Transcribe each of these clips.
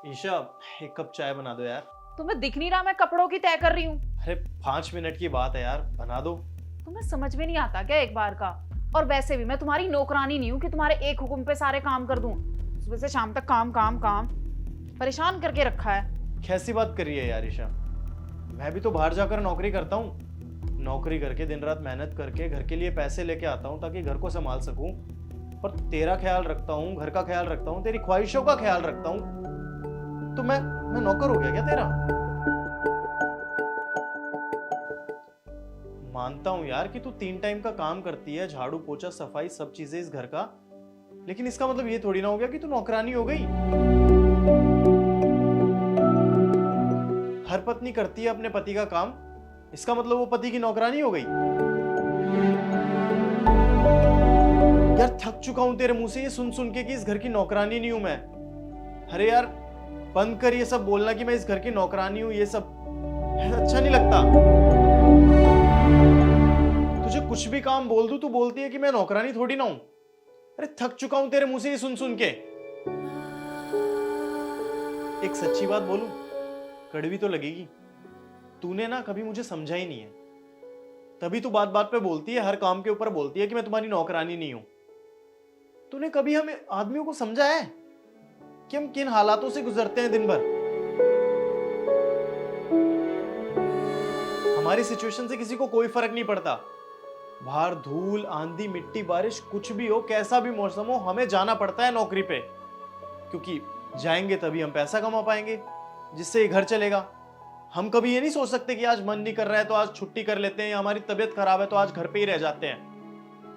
ईशा, एक कप चाय बना दो यार। तुम्हें दिख नहीं रहा मैं कपड़ों की तय कर रही हूँ? अरे 5 मिनट की बात है यार, बना दो। तुम्हें समझ में नहीं आता क्या एक बार का? और वैसे भी मैं तुम्हारी नौकरानी नहीं हूँ कि तुम्हारे एक हुक्म पे सारे काम कर दूं। सुबह से शाम तक काम काम काम, परेशान करके रखा है। कैसी बात कर रही है यार ईशा? मैं भी तो बाहर जाकर नौकरी करता हूँ। नौकरी करके दिन रात मेहनत करके घर के लिए पैसे लेके आता हूँ ताकि घर को संभाल सकूं। और तेरा ख्याल रखता हूँ, घर का ख्याल रखता हूँ, तेरी ख्वाहिशों का ख्याल रखता हूँ। तो मैं नौकर हो गया क्या तेरा? मानता हूँ यार कि तू 3 टाइम का काम करती है, झाड़ू पोछा सफाई सब चीजें इस घर का। लेकिन इसका मतलब ये थोड़ी ना हो गया कि तू नौकरानी हो गई। हर पत्नी करती है अपने पति का काम, इसका मतलब वो पति की नौकरानी हो गई। यार थक चुका हूं तेरे मुंह से ये सुन सुन के कि इस घर की नौकरानी नहीं हूं मैं। अरे यार बंद कर ये सब बोलना कि मैं इस घर की नौकरानी हूं, ये सब अच्छा नहीं लगता। तुझे कुछ भी काम बोल दूं तू बोलती है कि मैं नौकरानी थोड़ी ना हूं। अरे थक चुका हूं तेरे मुंह से ये सुन सुन के। एक सच्ची बात बोलूं, कड़वी तो लगेगी। तूने ना कभी मुझे समझा ही नहीं है, तभी तू बात बात पे बोलती है, हर काम के ऊपर बोलती है कि मैं तुम्हारी नौकरानी नहीं हूं। तूने कभी हमें आदमियों को समझा है कि हम किन हालातों से गुजरते हैं दिन भर? हमारी सिचुएशन से किसी को कोई फर्क नहीं पड़ता। बाहर धूल आंधी मिट्टी बारिश कुछ भी हो, कैसा भी मौसम हो, हमें जाना पड़ता है नौकरी पे। क्योंकि जाएंगे तभी हम पैसा कमा पाएंगे जिससे ये घर चलेगा। हम कभी ये नहीं सोच सकते कि आज मन नहीं कर रहा है तो आज छुट्टी कर लेते हैं, या हमारी तबीयत खराब है तो आज घर पे ही रह जाते हैं।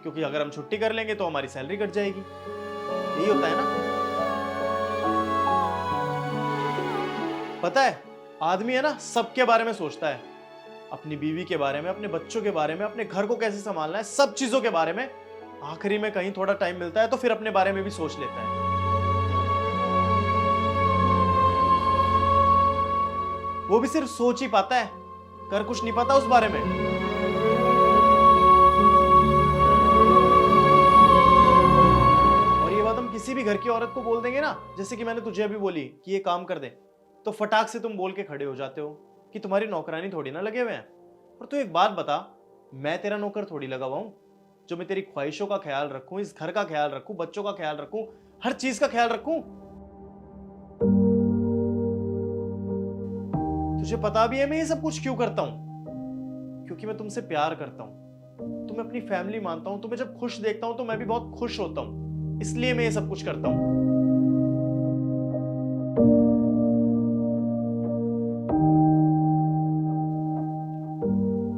क्योंकि अगर हम छुट्टी कर लेंगे तो हमारी सैलरी कट जाएगी। यही होता है ना? पता है, आदमी है ना सबके बारे में सोचता है, अपनी बीवी के बारे में, अपने बच्चों के बारे में, अपने घर को कैसे संभालना है, सब चीजों के बारे में। आखिरी में कहीं थोड़ा टाइम मिलता है तो फिर अपने बारे में भी सोच लेता है। वो भी सिर्फ सोच ही पाता है, कर कुछ नहीं पाता उस बारे में। और ये बात हम किसी भी घर की औरत को बोल देंगे ना, जैसे कि मैंने तुझे अभी बोली कि ये काम कर दे, तो फटाक से तुम बोल के खड़े हो जाते हो कि तुम्हारी नौकरानी थोड़ी ना लगे हुए हैं। और तू एक बात बता, मैं तेरा नौकर थोड़ी लगा हुआ हूं जो मैं तेरी ख्वाहिशों का ख्याल रखूं, इस घर का ख्याल रखूं, बच्चों का ख्याल रखूं, हर चीज का ख्याल रखूं। तुझे पता भी है मैं ये सब कुछ क्यों करता हूं? क्योंकि मैं तुमसे प्यार करता हूं, तुम्हें अपनी फैमिली मानता हूं, तुम्हें जब खुश देखता हूं तो मैं भी बहुत खुश होता हूं, इसलिए मैं ये सब कुछ करता हूं।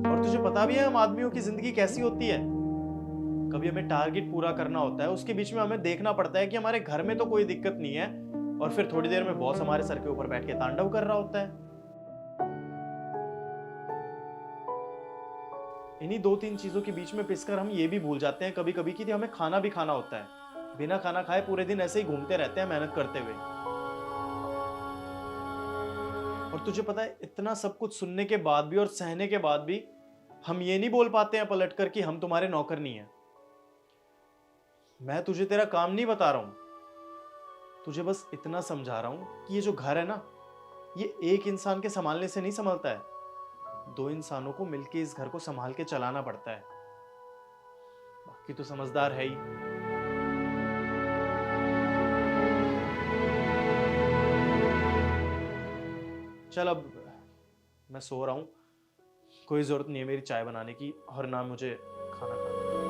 और तुझे पता भी है हम आदमियों की जिंदगी कैसी होती है। कभी हमें टारगेट पूरा करना होता है, उसके बीच में हमें देखना पड़ता है कि हमारे घर में तो कोई दिक्कत नहीं है, और फिर थोड़ी देर में बॉस हमारे सर के ऊपर बैठ के तांडव कर रहा होता है। इन्हीं 2-3 चीजों के बीच में पिसकर हम ये भी भूल जाते हैं कभी कभी कि हमें खाना भी खाना होता है। बिना खाना खाए पूरे दिन ऐसे ही घूमते रहते हैं मेहनत करते हुए। और तुझे पता है, इतना सब कुछ सुनने के बाद भी और सहने के बाद भी हम ये नहीं बोल पाते हैं पलटकर कि हम तुम्हारे नौकर नहीं है। मैं तुझे तेरा काम नहीं बता रहा हूं, तुझे बस इतना समझा रहा हूं कि ये जो घर है ना, ये एक इंसान के संभालने से नहीं संभलता है, 2 इंसानों को मिलकर इस घर को संभाल के चलाना पड़ता है। बाकी तो समझदार है ही। चल अब मैं सो रहा हूं, कोई जरूरत नहीं है मेरी चाय बनाने की, और ना मुझे खाना खाने की।